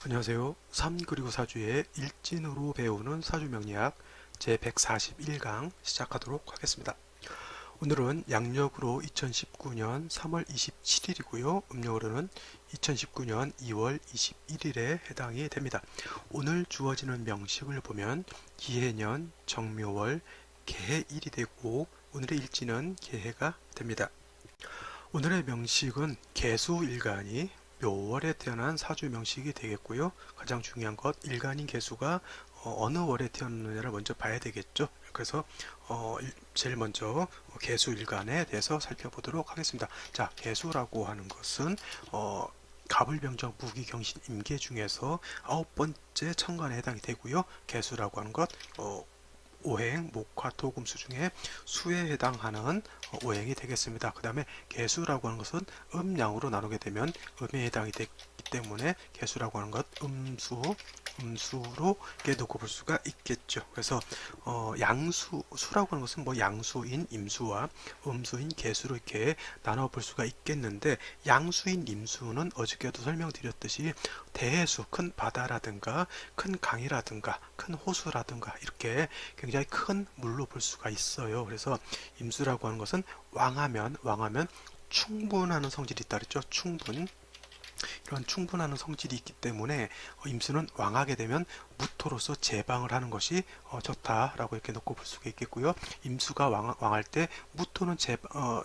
안녕하세요. 3 그리고 4주의 일진으로 배우는 사주명리학 제141강 시작하도록 하겠습니다. 오늘은 양력으로 2019년 3월 27일이고요. 음력으로는 2019년 2월 21일에 해당이 됩니다. 오늘 주어지는 명식을 보면 기해년, 정묘월, 개해일이 되고 오늘의 일지는 개해가 됩니다. 오늘의 명식은 개수일간이 묘월에 태어난 사주 명식이 되겠고요. 가장 중요한 것 일간인 개수가 어느 월에 태어났느냐를 먼저 봐야 되겠죠. 그래서 제일 먼저 개수일간에 대해서 살펴보도록 하겠습니다. 자, 개수라고 하는 것은 갑을병정 무기경신 임계 중에서 9번째 천간에 해당이 되고요. 개수라고 하는 것 오행, 목화, 토금수 중에 수에 해당하는 오행이 되겠습니다. 그 다음에 개수라고 하는 것은 음양으로 나누게 되면 음에 해당이 되기 때문에 개수라고 하는 것 음수로 놓고 볼 수가 있겠죠. 그래서 수라고 하는 것은 뭐 양수인 임수와 음수인 개수로 이렇게 나눠 볼 수가 있겠는데, 양수인 임수는 어저께도 설명드렸듯이 대해수, 큰 바다라든가 큰 강이라든가 큰 호수라든가 이렇게 굉장히 큰 물로 볼 수가 있어요. 그래서 임수라고 하는 것은 왕하면 충분하는 성질이 있다 그랬죠. 이런 충분한 성질이 있기 때문에 임수는 왕하게 되면 무토로서 제방을 하는 것이 좋다라고 이렇게 놓고 볼 수가 있겠고요. 임수가 왕할 때 무토는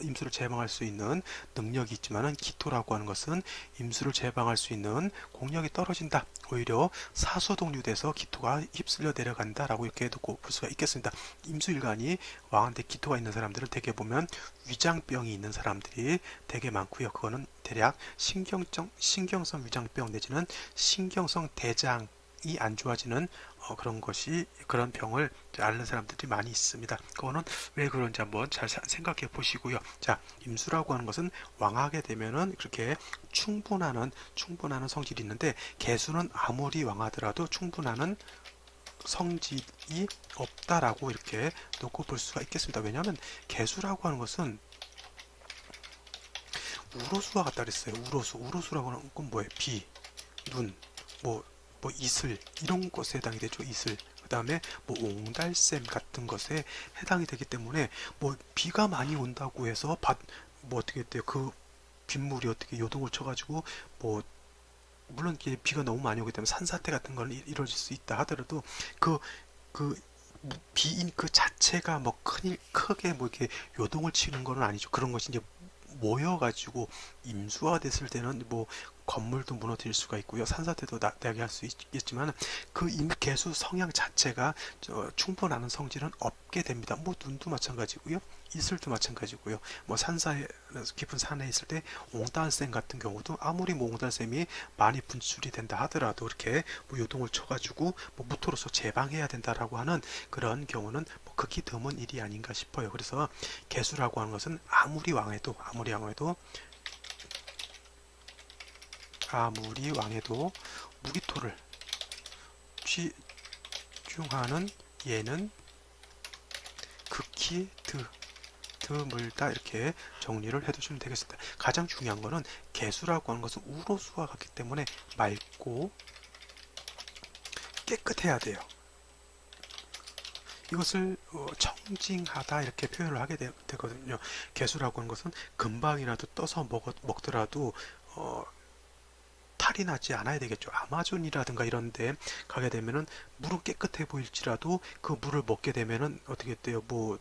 임수를 제방할 수 있는 능력이 있지만은 기토라고 하는 것은 임수를 제방할 수 있는 공력이 떨어진다. 오히려 사소동류돼서 기토가 휩쓸려 내려간다라고 이렇게 놓고 볼 수가 있겠습니다. 임수일간이 왕한테 기토가 있는 사람들은 대개 보면 위장병이 있는 사람들이 되게 많고요. 그거는 대략 신경성 위장병 내지는 신경성 대장이 안 좋아지는 그런 병을 앓는 사람들이 많이 있습니다. 그거는 왜 그런지 한번 잘 생각해 보시고요. 자, 임수라고 하는 것은 왕하게 되면은 그렇게 충분하는 성질이 있는데, 개수는 아무리 왕하더라도 충분한 성질이 없다라고 이렇게 놓고 볼 수가 있겠습니다. 왜냐하면 개수라고 하는 것은 우로수와 같다 그랬어요. 우로수라고 하는 건 뭐예요? 비, 눈, 뭐 이슬 이런 것에 해당이 되죠. 이슬. 그 다음에 뭐 옹달샘 같은 것에 해당이 되기 때문에 뭐 비가 많이 온다고 해서 뭐 어떻게 돼요? 그 빗물이 어떻게 요동을 쳐가지고 뭐 물론 비가 너무 많이 오기 때문에 산사태 같은 건 이루어질 수 있다 하더라도 그 비인 그 자체가 뭐 크게 뭐 이렇게 요동을 치는 건 아니죠. 그런 것이 이제 모여가지고 임수화됐을 때는 뭐 건물도 무너뜨릴 수가 있고요. 산사태도 나게 할 수 있겠지만 그 개수 성향 자체가 충분한 성질은 없게 됩니다. 뭐 눈도 마찬가지고요. 이슬도 마찬가지고요. 뭐 깊은 산에 있을 때 옹달샘 같은 경우도 아무리 뭐 옹달샘이 많이 분출이 된다 하더라도 이렇게 뭐 요동을 쳐가지고 뭐 무토로서 제방해야 된다라고 하는 그런 경우는 뭐 극히 드문 일이 아닌가 싶어요. 그래서 개수라고 하는 것은 아무리 왕해도 무기토를 취중하는 얘는 극히 드물다, 이렇게 정리를 해두시면 되겠습니다. 가장 중요한 거는 개수라고 하는 것은 우로수와 같기 때문에 맑고 깨끗해야 돼요. 이것을 청징하다 이렇게 표현을 하게 되거든요. 개수라고 하는 것은 금방이라도 떠서 먹더라도 탈이 나지 않아야 되겠죠. 아마존이라든가 이런 데 가게 되면은 물은 깨끗해 보일지라도 그 물을 먹게 되면은 어떻게 돼요? 뭐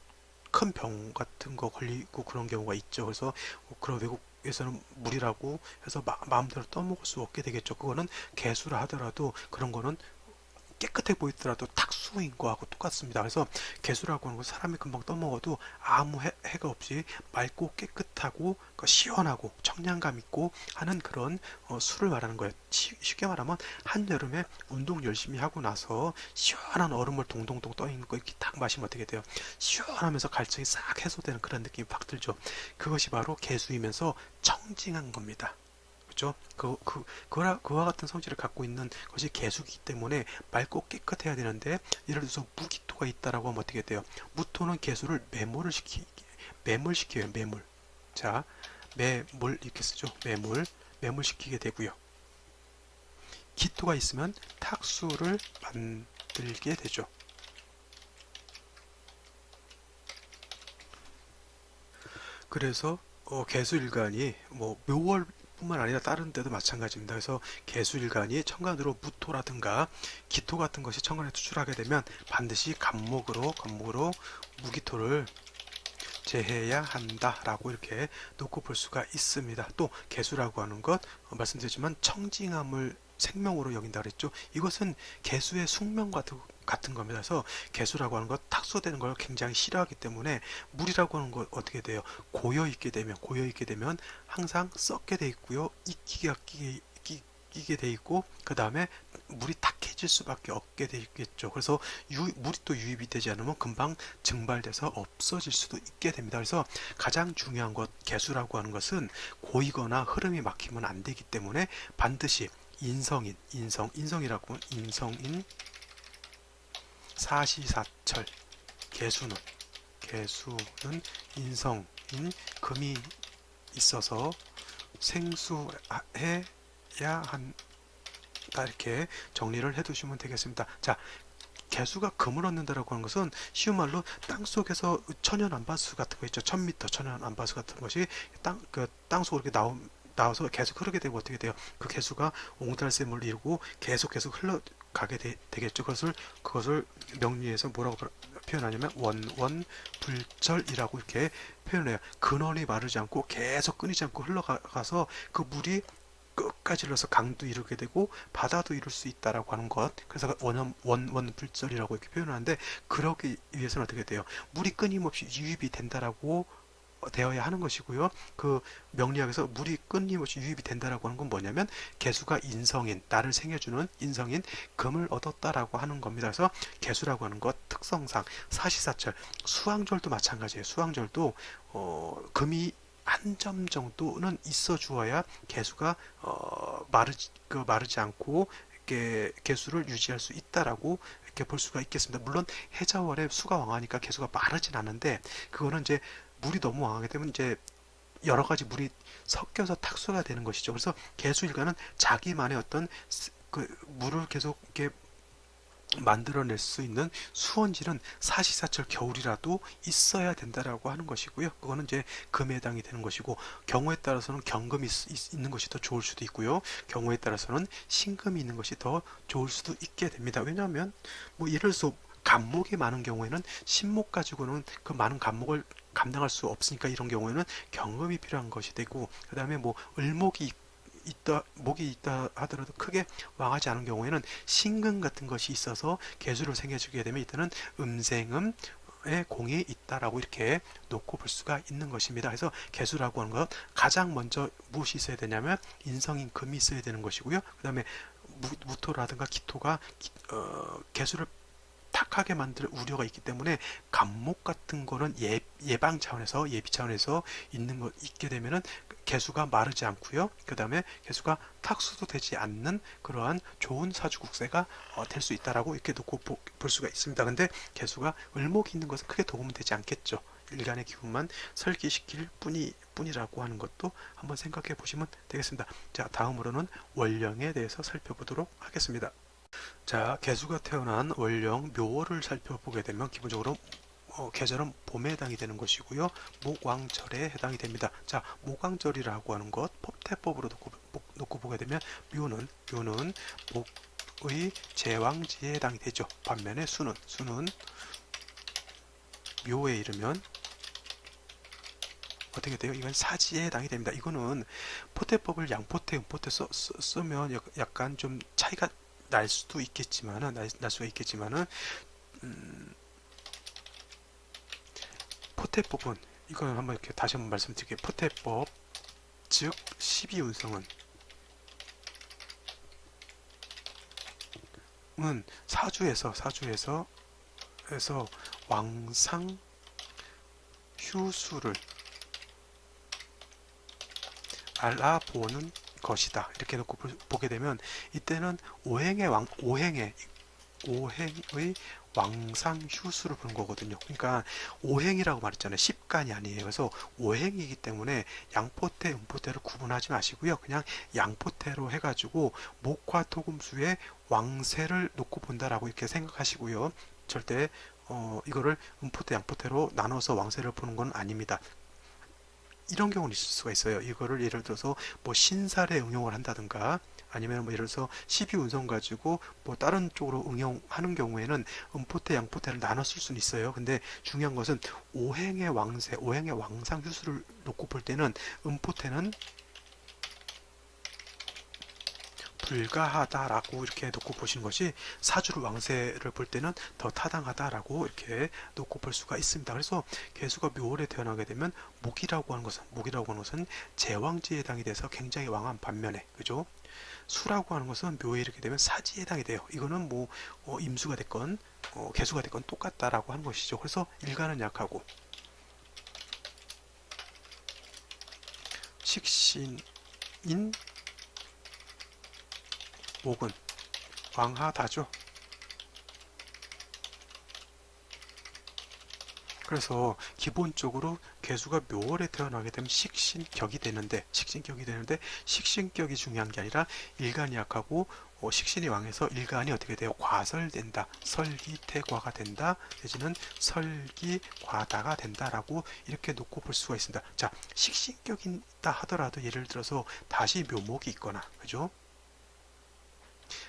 큰 병 같은 거 걸리고 그런 경우가 있죠. 그래서 그런 외국에서는 물이라고 해서 마음대로 떠먹을 수 없게 되겠죠. 그거는 개수라 하더라도 그런 거는 깨끗해 보이더라도 탁수인 거하고 똑같습니다. 그래서 개수라고 하는 건 사람이 금방 떠먹어도 아무 해가 없이 맑고 깨끗하고 시원하고 청량감 있고 하는 그런 술을 말하는 거예요. 쉽게 말하면 한여름에 운동 열심히 하고 나서 시원한 얼음물 동동동 떠 있는 거 이렇게 딱 마시면 어떻게 돼요? 시원하면서 갈증이 싹 해소되는 그런 느낌이 팍 들죠. 그것이 바로 개수이면서 청징한 겁니다. 그죠? 그와 같은 성질을 갖고 있는 것이 개수이기 때문에 맑고 깨끗해야 되는데, 예를 들어서 무기토가 있다라고 하면 어떻게 돼요? 무토는 개수를 매몰시켜요. 매몰. 자, 매몰 이렇게 쓰죠. 매몰시키게 되고요. 기토가 있으면 탁수를 만들게 되죠. 그래서 개수일간이 뭐 묘월뿐만 아니라 다른 데도 마찬가지입니다. 그래서 개수일간이 천간으로 무토라든가 기토 같은 것이 천간에 투출하게 되면 반드시 간목으로 무기토를 제해야 한다라고 이렇게 놓고 볼 수가 있습니다. 또 개수라고 하는 것 말씀드렸지만 청징함을 생명으로 여긴다 그랬죠. 이것은 개수의 숙명 같은 겁니다. 그래서 개수라고 하는 것 탁소되는 걸 굉장히 싫어하기 때문에 물이라고 하는 것 어떻게 돼요? 고여 있게 되면 항상 썩게 돼 있고요. 끼게 돼 있고 그 다음에 물이 탁해질 수밖에 없게 되겠죠. 그래서 물이 또 유입이 되지 않으면 금방 증발돼서 없어질 수도 있게 됩니다. 그래서 가장 중요한 것 개수라고 하는 것은 고이거나 흐름이 막히면 안 되기 때문에 반드시 인성이라고 하면 인성인 사시사철 개수는 인성인 금이 있어서 생수해야 한다 이렇게 정리를 해 두시면 되겠습니다. 자, 개수가 금을 얻는다라고 하는 것은 쉬운 말로 땅 속에서 천연 안바수 같은 거 있죠. 1000m 천연 안바수 같은 것이 땅 속으로 이렇게 나와서 계속 흐르게 되고 어떻게 돼요? 그 개수가 옹달샘을 이루고 계속 흘러가게 되겠죠. 그것을 명리에서 뭐라고 표현하냐면 원원불절이라고 이렇게 표현해요. 근원이 마르지 않고 계속 끊이지 않고 흘러가서 그 물이 끝까지 흘러서 강도 이루게 되고 바다도 이룰 수 있다라고 하는 것. 그래서 원원불절이라고 이렇게 표현하는데 그러기 위해서는 어떻게 돼요? 물이 끊임없이 유입이 된다라고 되어야 하는 것이고요. 그 명리학에서 물이 끊임없이 유입이 된다라고 하는 건 뭐냐면 개수가 나를 생해주는 인성인 금을 얻었다라고 하는 겁니다. 그래서 개수라고 하는 것 특성상 사시사철 수왕절도 마찬가지예요. 수왕절도 금이 한 점 정도는 있어 주어야 개수가 마르지 않고 이렇게 개수를 유지할 수 있다라고 이렇게 볼 수가 있겠습니다. 물론 해자월에 수가 왕하니까 개수가 마르진 않은데 그거는 이제 물이 너무 왕하게 되면 이제 여러 가지 물이 섞여서 탁수가 되는 것이죠. 그래서 개수일간은 자기만의 어떤 물을 계속 이렇게 만들어낼 수 있는 수원질은 사시사철 겨울이라도 있어야 된다라고 하는 것이고요. 그거는 이제 금에 해당이 되는 것이고 경우에 따라서는 경금이 있는 것이 더 좋을 수도 있고요. 경우에 따라서는 신금이 있는 것이 더 좋을 수도 있게 됩니다. 왜냐하면 뭐 예를 들어서 간목이 많은 경우에는 신목 가지고는 그 많은 간목을 감당할 수 없으니까 이런 경우에는 경금이 필요한 것이 되고 그 다음에 뭐 목이 있다 하더라도 크게 왕하지 않은 경우에는 신금 같은 것이 있어서 개수를 생겨주게 되면 이때는 음생음의 공이 있다라고 이렇게 놓고 볼 수가 있는 것입니다. 그래서 개수라고 하는 것 가장 먼저 무엇이 있어야 되냐면 인성인 금이 있어야 되는 것이고요. 그 다음에 무토라든가 기토가 개수를 탁하게 만들 우려가 있기 때문에 간목 같은 거는 예방 차원에서 예비 차원에서 있게 되면은 개수가 마르지 않고요. 그 다음에 개수가 탁수도 되지 않는 그러한 좋은 사주국세가 될 수 있다라고 이렇게 놓고 볼 수가 있습니다. 근데 개수가 을목이 있는 것은 크게 도움은 되지 않겠죠. 일간의 기운만 설계시킬 뿐이라고 하는 것도 한번 생각해 보시면 되겠습니다. 자, 다음으로는 월령에 대해서 살펴보도록 하겠습니다. 자, 개수가 태어난 월령 묘월을 살펴보게 되면 기본적으로 계절은 봄에 해당이 되는 것이고요. 목왕절에 해당이 됩니다. 자, 목왕절이라고 하는 것 법태법으로 놓고 보게 되면 묘는 목의 제왕지에 해당이 되죠. 반면에 수는 묘에 이르면 어떻게 돼요? 이건 사지에 해당이 됩니다. 이거는 포태법을 양포태, 음포태 쓰면 약간 좀 차이가 날 수가 있겠지만은 포태법은 이건 한번 이렇게 다시 한번 말씀드릴게요. 포태법 즉 12운성은 사주에서 왕상 휴수를 알아보는 것이다. 이렇게 놓고 보게 되면 이때는 오행의 왕상휴수를 부른 거거든요. 그러니까 오행이라고 말했잖아요. 십간이 아니에요. 그래서 오행이기 때문에 양포태, 음포태를 구분하지 마시고요. 그냥 양포태로 해가지고 목화토금수에 왕세를 놓고 본다라고 이렇게 생각하시고요. 절대 이거를 음포태, 양포태로 나눠서 왕세를 보는 건 아닙니다. 이런 경우는 있을 수가 있어요. 이거를 예를 들어서 뭐 신살에 응용을 한다든가 아니면 뭐 예를 들어서 12운성 가지고 뭐 다른 쪽으로 응용하는 경우에는 음포태, 양포태를 나눠 쓸 수는 있어요. 근데 중요한 것은 오행의 왕세, 오행의 왕상 휴수를 놓고 볼 때는 음포태는 불가하다라고 이렇게 놓고 보시는 것이 사주를 왕세를 볼 때는 더 타당하다라고 이렇게 놓고 볼 수가 있습니다. 그래서 개수가 묘월에 태어나게 되면 목이라고 하는 것은 제왕지에 해당이 돼서 굉장히 왕한 반면에 그죠? 수라고 하는 것은 묘에 이렇게 되면 사지에 해당이 돼요. 이거는 뭐 임수가 됐건 개수가 됐건 똑같다라고 하는 것이죠. 그래서 일간은 약하고 식신인 목은 왕하다죠. 그래서 기본적으로 개수가 묘월에 태어나게 되면 식신격이 되는데 식신격이 중요한 게 아니라 일간이 약하고 식신이 왕해서 일간이 어떻게 돼요? 과설된다. 설기태과가 된다. 내지는 설기과다가 된다라고 이렇게 놓고 볼 수가 있습니다. 자, 식신격이 있다 하더라도 예를 들어서 다시 묘목이 있거나 그죠?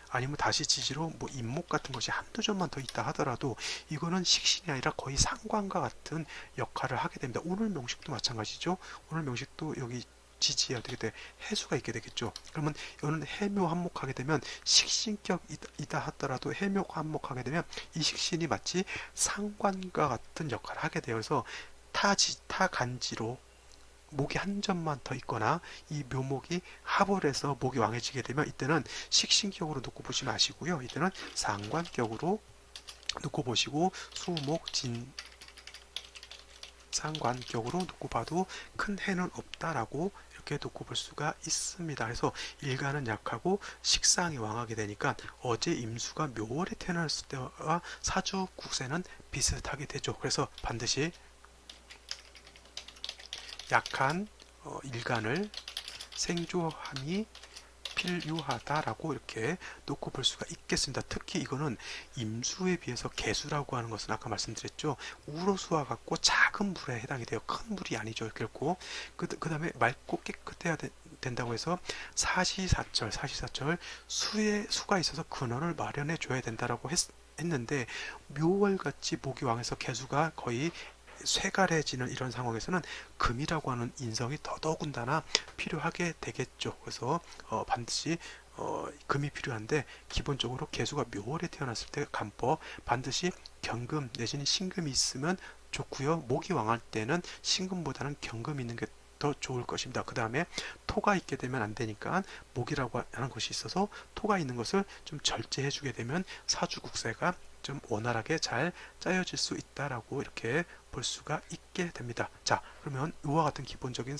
아니면 다시 지지로 뭐 임목 같은 것이 한두 점만 더 있다 하더라도 이거는 식신이 아니라 거의 상관과 같은 역할을 하게 됩니다. 오늘 명식도 마찬가지죠. 오늘 명식도 여기 지지에 어떻게 돼? 해수가 있게 되겠죠. 그러면 이거는 해묘 한목하게 되면 식신격 이다 하더라도 해묘 한목하게 되면 이 식신이 마치 상관과 같은 역할을 하게 돼요. 그래서 타간지로 목이 한 점만 더 있거나 이 묘목이 합을 해서 목이 왕해지게 되면 이때는 식신격으로 놓고 보지 마시고요. 이때는 상관격으로 놓고 보시고 수목진 상관격으로 놓고 봐도 큰 해는 없다라고 이렇게 놓고 볼 수가 있습니다. 그래서 일간은 약하고 식상이 왕하게 되니까 어제 임수가 묘월에 태어났을 때와 사주 국세는 비슷하게 되죠. 그래서 반드시 약한 일간을 생조함이 필요하다라고 이렇게 놓고 볼 수가 있겠습니다. 특히 이거는 임수에 비해서 개수라고 하는 것은 아까 말씀드렸죠. 우로수와 같고 작은 물에 해당이 돼요. 큰 물이 아니죠. 결코 그 다음에 맑고 깨끗해야 된다고 해서 사시사철 수가 있어서 근원을 마련해 줘야 된다라고 했는데 묘월같이 목이 왕해서 개수가 거의 쇠갈해지는 이런 상황에서는 금이라고 하는 인성이 더더군다나 필요하게 되겠죠. 그래서 반드시 금이 필요한데 기본적으로 개수가 묘월에 태어났을 때 간법 반드시 경금 내지는 신금이 있으면 좋고요. 목이 왕할 때는 신금보다는 경금이 있는 게 더 좋을 것입니다. 그 다음에 토가 있게 되면 안 되니까 목이라고 하는 것이 있어서 토가 있는 것을 좀 절제해 주게 되면 사주국세가 좀 원활하게 잘 짜여질 수 있다라고 이렇게 볼 수가 있게 됩니다. 자, 그러면 이와 같은 기본적인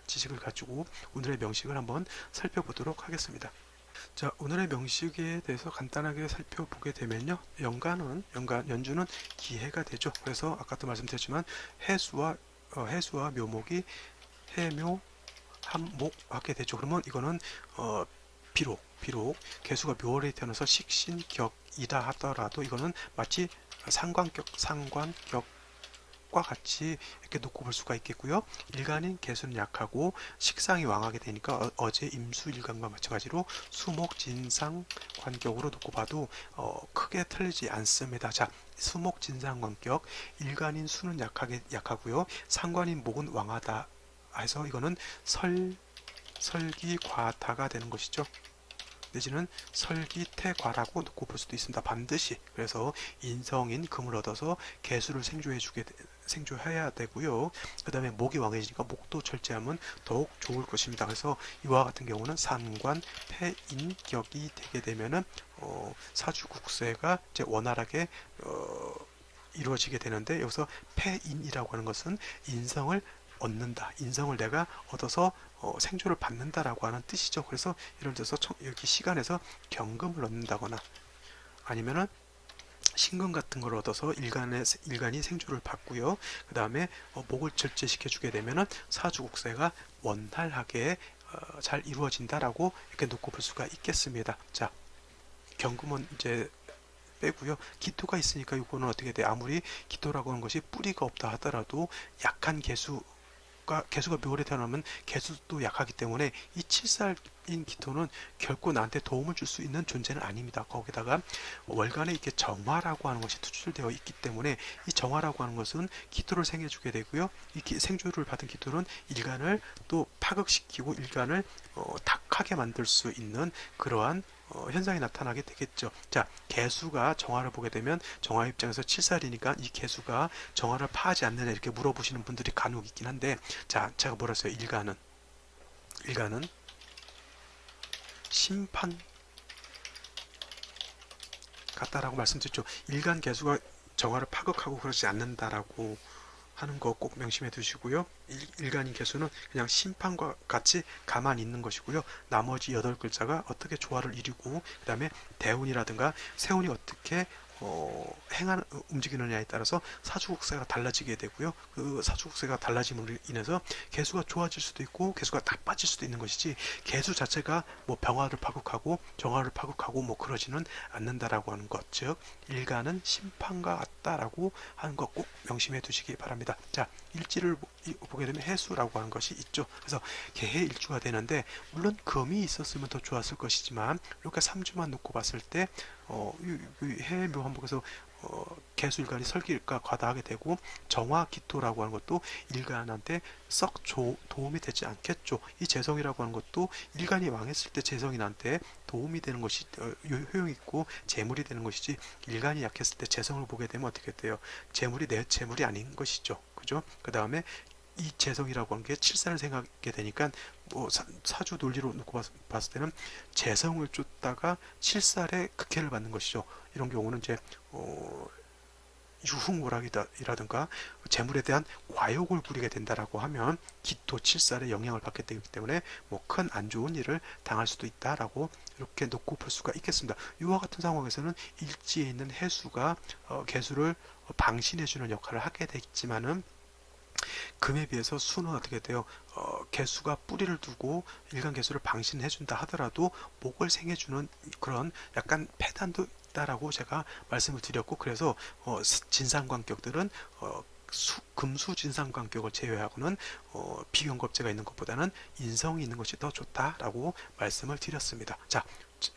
지식을 가지고 오늘의 명식을 한번 살펴보도록 하겠습니다. 자, 오늘의 명식에 대해서 간단하게 살펴보게 되면요. 연주는 기해가 되죠. 그래서 아까도 말씀드렸지만 해수와 묘목이 해묘 한목 하게 되죠. 그러면 이거는 비록 개수가 묘월에 태어나서 식신격이다 하더라도 이거는 마치 상관격과 같이 이렇게 놓고 볼 수가 있겠고요. 일간인 개수는 약하고 식상이 왕하게 되니까 어제 임수 일간과 마찬가지로 수목 진상 관격으로 놓고 봐도 크게 틀리지 않습니다. 자, 수목 진상 관격 일간인 수는 약하고요. 상관인 목은 왕하다 해서 이거는 설기과다가 되는 것이죠. 내지는 설기태과라고 놓고 볼 수도 있습니다. 반드시 그래서 인성인 금을 얻어서 개수를 생조해야 되고요. 그 다음에 목이 왕해지니까 목도 절제하면 더욱 좋을 것입니다. 그래서 이와 같은 경우는 상관 폐인격이 되게 되면은 사주국세가 이제 원활하게 이루어지게 되는데 여기서 폐인이라고 하는 것은 인성을 얻는다. 인성을 내가 얻어서 생조를 받는다라고 하는 뜻이죠. 그래서 예를 들어서 여기 시간에서 경금을 얻는다거나 아니면은 신근 같은 걸 얻어서 일간이 생주를 받고요. 그 다음에 목을 절제시켜 주게 되면은 사주곡세가 원활하게 잘 이루어진다라고 이렇게 놓고 볼 수가 있겠습니다. 자, 경금은 이제 빼고요. 기토가 있으니까 이거는 어떻게 돼? 아무리 기토라고 하는 것이 뿌리가 없다 하더라도 약한 개수가 묘월에 태어나면 개수도 약하기 때문에 이 칠살인 기토는 결코 나한테 도움을 줄 수 있는 존재는 아닙니다. 거기다가 월간에 이렇게 정화라고 하는 것이 투출되어 있기 때문에 이 정화라고 하는 것은 기토를 생해주게 되고요. 이 생주를 받은 기토는 일간을 또 파극시키고 일간을 탁하게 만들 수 있는 그러한 현상이 나타나게 되겠죠. 자, 개수가 정화를 보게 되면 정화 입장에서 칠살이니까 이 개수가 정화를 파하지 않느냐 이렇게 물어보시는 분들이 간혹 있긴 한데, 자, 제가 뭐라 했어요? 일간은 심판 같다라고 말씀드렸죠. 일간 개수가 정화를 파극하고 그러지 않는다라고 하는 거 꼭 명심해 두시고요. 일간인 개수는 그냥 심판과 같이 가만히 있는 것이고요. 나머지 8글자가 어떻게 조화를 이루고 그 다음에 대운이라든가 세운이 어떻게 움직이느냐에 따라서 사주국세가 달라지게 되고요. 그 사주국세가 달라짐으로 인해서 개수가 좋아질 수도 있고 개수가 나빠질 수도 있는 것이지, 개수 자체가 뭐 병화를 파극하고 정화를 파극하고 뭐 그러지는 않는다라고 하는 것, 즉 일간은 심판과 같다라고 하는 것 꼭 명심해 두시기 바랍니다. 자, 일지를 보게 되면 해수라고 하는 것이 있죠. 그래서 개해 일주가 되는데, 물론 금이 있었으면 더 좋았을 것이지만 이렇게 3주만 놓고 봤을 때 해외 묘한복에서 개수 일간이 설기가 과다하게 되고 정화 기토라고 하는 것도 일간한테 썩 도움이 되지 않겠죠. 이 재성이라고 하는 것도 일간이 망했을 때 재성인한테 도움이 되는 것이 효용이 있고 재물이 되는 것이지, 일간이 약했을 때 재성을 보게 되면 어떻게 돼요? 재물이 내 재물이 아닌 것이죠. 그죠? 그 다음에 이 재성이라고 하는 게 칠살을 생각하게 되니까 뭐 사주 논리로 놓고 봤을 때는 재성을 쫓다가 칠살의 극해를 받는 것이죠. 이런 경우는 이제 유흥오락이라든가 재물에 대한 과욕을 부리게 된다라고 하면 기토 칠살의 영향을 받게 되기 때문에 뭐 큰 안 좋은 일을 당할 수도 있다라고 이렇게 놓고 볼 수가 있겠습니다. 이와 같은 상황에서는 일지에 있는 해수가 개수를 방신해주는 역할을 하게 되겠지만은, 금에 비해서 수는 어떻게 돼요? 개수가 뿌리를 두고 일간 개수를 방신해준다 하더라도 목을 생해주는 그런 약간 패단도 있다라고 제가 말씀을 드렸고, 그래서 진상관격들은 금수 진상관격을 제외하고는 비경겁제가 있는 것보다는 인성이 있는 것이 더 좋다라고 말씀을 드렸습니다. 자,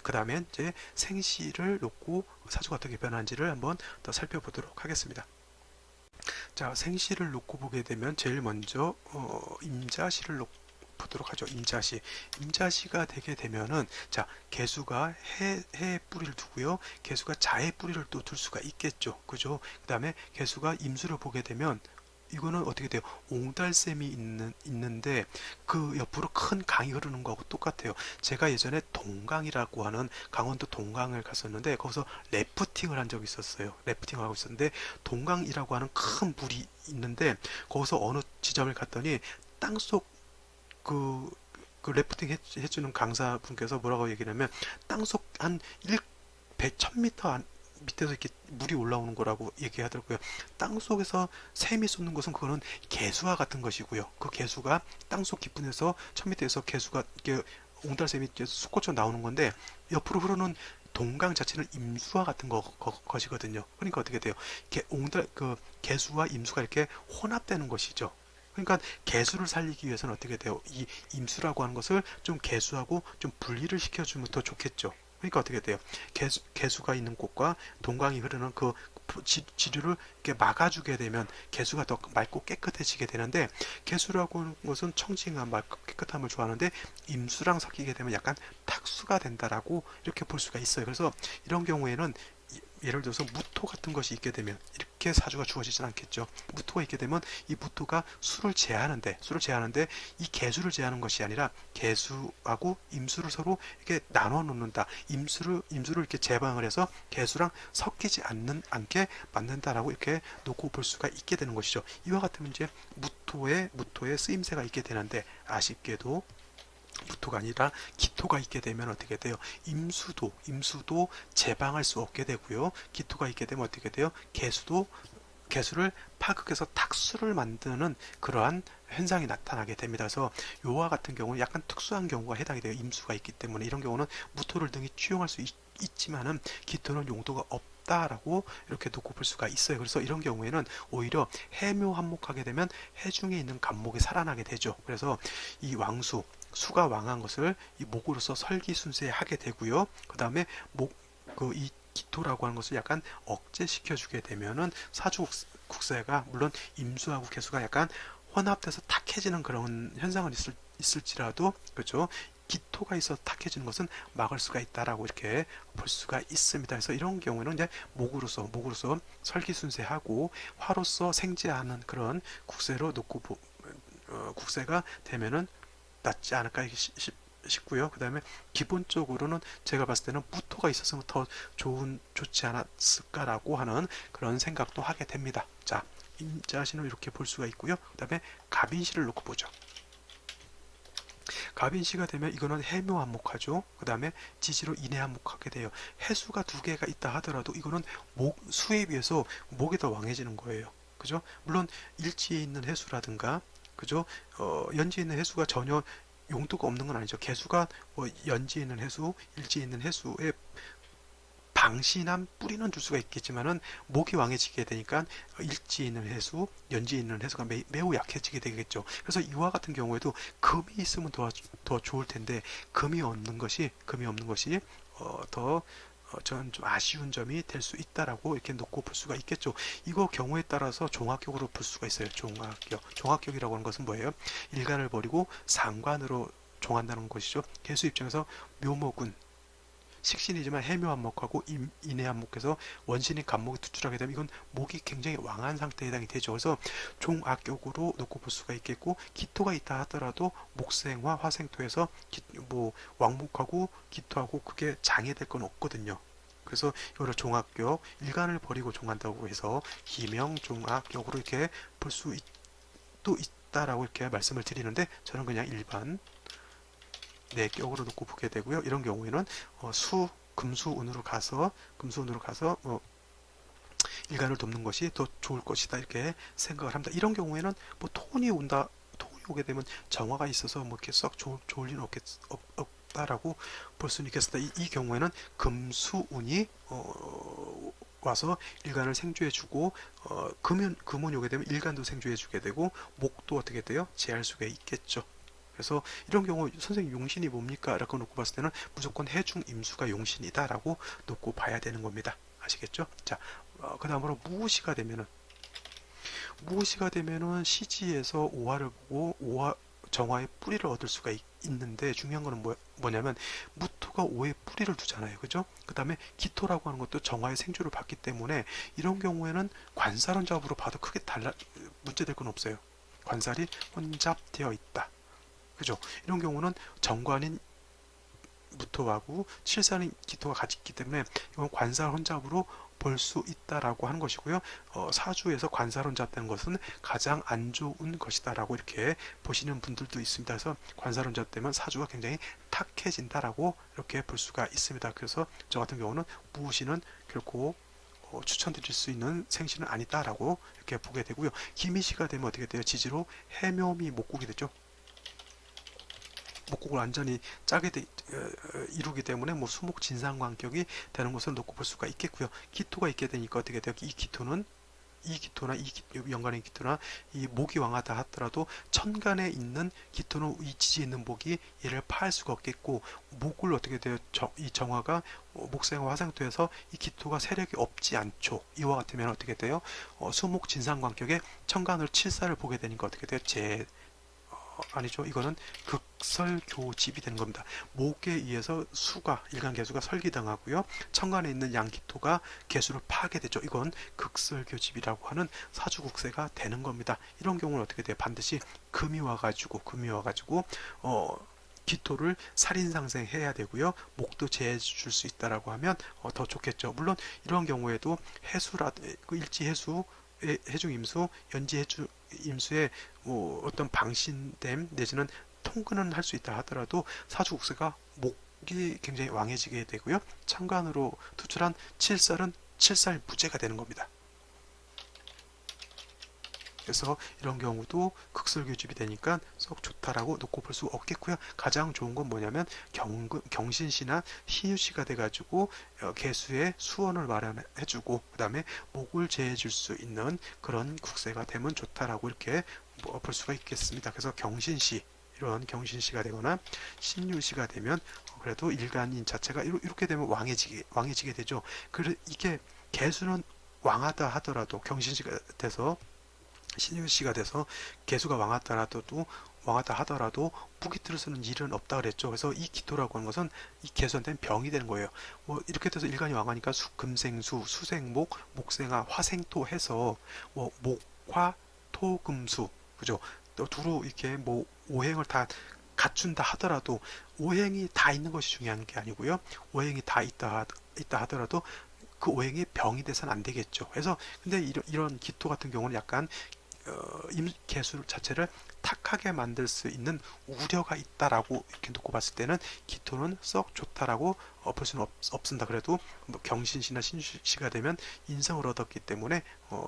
그 다음에 이제 생시를 놓고 사주가 어떻게 변하는지를 한번 더 살펴보도록 하겠습니다. 자, 생시를 놓고 보게 되면 제일 먼저 임자시를 보도록 하죠. 임자시가 되게 되면은, 자, 개수가 해의 뿌리를 두고요, 개수가 자의 뿌리를 또 둘 수가 있겠죠. 그죠? 그 다음에 개수가 임수를 보게 되면 이거는 어떻게 돼요? 옹달샘이 있는데 그 옆으로 큰 강이 흐르는 거하고 똑같아요. 제가 예전에 동강이라고 하는 강원도 동강을 갔었는데 거기서 래프팅을 한 적이 있었어요. 래프팅을 하고 있었는데 동강이라고 하는 큰 물이 있는데 거기서 어느 지점을 갔더니 땅속 그, 그 래프팅 해주는 강사분께서 뭐라고 얘기하냐면 땅속 한 1000m 밑에서 이렇게 물이 올라오는 거라고 얘기하더라고요. 땅 속에서 샘이 솟는 것은 그거는 개수와 같은 것이고요. 그 개수가 땅속 깊은 데서 1000m에서 개수가 이렇게 옹달샘이 솟구쳐 나오는 건데, 옆으로 흐르는 동강 자체는 임수와 같은 것이거든요. 그러니까 어떻게 돼요? 개수와 임수가 이렇게 혼합되는 것이죠. 그러니까 개수를 살리기 위해서는 어떻게 돼요? 이 임수라고 하는 것을 좀 개수하고 좀 분리를 시켜주면 더 좋겠죠. 그러니까 어떻게 돼요? 개수가 있는 곳과 동강이 흐르는 그 지류를 이렇게 막아주게 되면 개수가 더 맑고 깨끗해지게 되는데, 개수라고 하는 것은 청징한 맑고 깨끗함을 좋아하는데 임수랑 섞이게 되면 약간 탁수가 된다라고 이렇게 볼 수가 있어요. 그래서 이런 경우에는 예를 들어서 무토 같은 것이 있게 되면 이렇게 사주가 주어지진 않겠죠. 무토가 있게 되면 이 무토가 수를 제하는데 이 개수를 제하는 것이 아니라 개수하고 임수를 서로 이렇게 나눠 놓는다. 임수를 이렇게 제방을 해서 개수랑 섞이지 않게 만든다라고 이렇게 놓고 볼 수가 있게 되는 것이죠. 이와 같으면 이제 무토의 쓰임새가 있게 되는데, 아쉽게도 무토가 아니라 기토가 있게 되면 어떻게 돼요? 임수도 제방할 수 없게 되고요. 기토가 있게 되면 어떻게 돼요? 개수를 파극해서 탁수를 만드는 그러한 현상이 나타나게 됩니다. 그래서 요와 같은 경우는 약간 특수한 경우가 해당이 돼요. 임수가 있기 때문에 이런 경우는 무토를 등이 취용할 수 있지만은 기토는 용도가 없다라고 이렇게 놓고 볼 수가 있어요. 그래서 이런 경우에는 오히려 해묘한목하게 되면 해중에 있는 간목이 살아나게 되죠. 그래서 이 수가 왕한 것을 이 목으로서 설기순세하게 되고요. 그 다음에 이 기토라고 하는 것을 약간 억제시켜주게 되면은 사주국세가 물론 임수하고 개수가 약간 혼합돼서 탁해지는 그런 현상은 있을지라도 그렇죠. 기토가 있어서 탁해지는 것은 막을 수가 있다라고 이렇게 볼 수가 있습니다. 그래서 이런 경우에는 이제 목으로서 설기순세하고 화로서 생지하는 그런 국세로 놓고 국세가 되면은 낫지 않을까 싶고요. 그 다음에 기본적으로는 제가 봤을 때는 무토가 있었으면 더 좋지 않았을까라고 하는 그런 생각도 하게 됩니다. 자, 임자신을 이렇게 볼 수가 있고요. 그 다음에 갑인시를 놓고 보죠. 갑인시가 되면 이거는 해묘한목하죠. 그 다음에 지지로 인해한목하게 돼요. 해수가 두 개가 있다 하더라도 이거는 수에 비해서 목이 더 왕해지는 거예요. 그죠? 물론 일지에 있는 해수라든가 그죠? 연지에 있는 해수가 전혀 용도가 없는 건 아니죠. 개수가 연지에 있는 해수, 일지에 있는 해수의 방신한 뿌리는 줄 수가 있겠지만은 목이 왕해지게 되니까 일지에 있는 해수, 연지에 있는 해수가 매우 약해지게 되겠죠. 그래서 이와 같은 경우에도 금이 있으면 더 좋을 텐데 금이 없는 것이 더 저는 좀 아쉬운 점이 될 수 있다라고 이렇게 놓고 볼 수가 있겠죠. 이거 경우에 따라서 종합격으로 볼 수가 있어요. 종합격이라고 하는 것은 뭐예요? 일간을 버리고 상관으로 종한다는 것이죠. 개수 입장에서 묘목은 식신이지만 해묘한목하고 인해한목해서 원신이 간목이 투출하게 되면 이건 목이 굉장히 왕한 상태에 해당이 되죠. 그래서 종악격으로 놓고 볼 수가 있겠고 기토가 있다 하더라도 목생화 화생토에서 왕목하고 기토하고 그게 장애될 건 없거든요. 그래서 이거를 종합격 일간을 버리고 종한다고 해서 기명 종합격으로 이렇게 볼 수 또 있다라고 이렇게 말씀을 드리는데 저는 그냥 일반 격으로 놓고 보게 되고요. 이런 경우에는 금수운으로 가서 일간을 돕는 것이 더 좋을 것이다 이렇게 생각을 합니다. 이런 경우에는 톤이 오게 되면 정화가 있어서 이렇게 썩 좋을 일은 없다라고 볼 수는 있겠습니다. 이 경우에는 금수운이 와서 일간을 생주해주고 금운이 오게 되면 일간도 생주해주게 되고 목도 어떻게 돼요? 제할 수가 있겠죠. 그래서 이런 경우 선생님 용신이 뭡니까? 라고 놓고 봤을 때는 무조건 해중 임수가 용신이다 라고 놓고 봐야 되는 겁니다. 아시겠죠? 자, 그 다음으로 무시가 되면은 시지에서 오화를 보고 정화의 뿌리를 얻을 수가 있는데 중요한 거는 뭐냐면 무토가 오에 뿌리를 두잖아요. 그죠? 그 다음에 기토라고 하는 것도 정화의 생주를 받기 때문에 이런 경우에는 관살혼잡으로 봐도 크게 문제될 건 없어요. 관살이 혼잡되어 있다. 그죠? 이런 경우는 정관인 무토하고 칠산인 기토가 같이 있기 때문에 이건 관살 혼잡으로 볼 수 있다라고 하는 것이고요. 사주에서 관살 혼잡되는 것은 가장 안 좋은 것이다라고 이렇게 보시는 분들도 있습니다. 그래서 관살 혼잡되면 사주가 굉장히 탁해진다라고 이렇게 볼 수가 있습니다. 그래서 저 같은 경우는 무신은 결코 추천드릴 수 있는 생신은 아니다라고 이렇게 보게 되고요. 기미시가 되면 어떻게 돼요? 지지로 해묘미 목국이 되죠. 목국을 완전히 이루기 때문에 수목 진상관격이 되는 것을 놓고 볼 수가 있겠고요. 기토가 있게 되니까 어떻게 돼요? 이 기토나 연간의 기토나 이 목이 왕하다 하더라도 천간에 있는 기토는 이 지지에 있는 목이 얘를 파할 수가 없겠고 목을 어떻게 돼요? 이 정화가 목생화 화상토에서 이 기토가 세력이 없지 않죠. 이와 같으면 어떻게 돼요? 수목 진상관격에 천간으로 칠사를 보게 되니까 어떻게 돼요? 아니죠. 이거는 극설교집이 되는 겁니다. 목에 의해서 일간 개수가 설기당하고요. 천간에 있는 양기토가 개수를 파하게 되죠. 이건 극설교집이라고 하는 사주국세가 되는 겁니다. 이런 경우는 어떻게 돼요? 반드시 금이 와가지고 기토를 살인상생해야 되고요. 목도 제해줄 수 있다라고 하면 더 좋겠죠. 물론 이런 경우에도 일지해수 해중임수, 연지해주 임수의 어떤 방신됨 내지는 통근은 할 수 있다 하더라도 사주국세가 목이 굉장히 왕해지게 되고요. 천간으로 투출한 칠살은 칠살 무죄가 되는 겁니다. 그래서 이런 경우도 극설교집이 되니까 썩 좋다라고 놓고 볼 수 없겠고요. 가장 좋은 건 뭐냐면 경신시나 신유시가 돼가지고 개수의 수원을 마련해주고 그 다음에 목을 제해줄 수 있는 그런 국세가 되면 좋다라고 이렇게 볼 수가 있겠습니다. 그래서 경신시 이런 경신시가 되거나 신유시가 되면 그래도 일간인 자체가 이렇게 되면 왕해지게 되죠. 이게 개수는 왕하다 하더라도 경신시가 돼서 신유시가 돼서 개수가 왕하다 하더라도 무기토를 쓰는 일은 없다 그랬죠. 그래서 이 기토라고 하는 것은 이 개수한테는 병이 되는 거예요. 뭐 이렇게 돼서 일간이 왕하니까 금생수, 수생목, 목생화, 화생토 해서 뭐 목화, 토금수 그죠? 또 두루 이렇게 뭐 오행을 다 갖춘다 하더라도 오행이 다 있는 것이 중요한 게 아니고요. 오행이 다 있다 하더라도 그 오행이 병이 돼서는 안 되겠죠. 그래서 근데 이런 기토 같은 경우는 약간 개수 자체를 탁하게 만들 수 있는 우려가 있다라고 이렇게 놓고 봤을 때는 기토는 썩 좋다라고 볼 수는 없습니다. 그래도 뭐 경신시나 신시가 되면 인성을 얻었기 때문에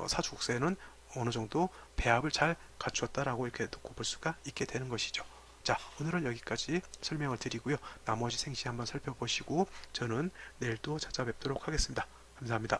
사주국세는 어느 정도 배합을 잘 갖추었다라고 이렇게 놓고 볼 수가 있게 되는 것이죠. 자, 오늘은 여기까지 설명을 드리고요. 나머지 생시 한번 살펴보시고 저는 내일 또 찾아뵙도록 하겠습니다. 감사합니다.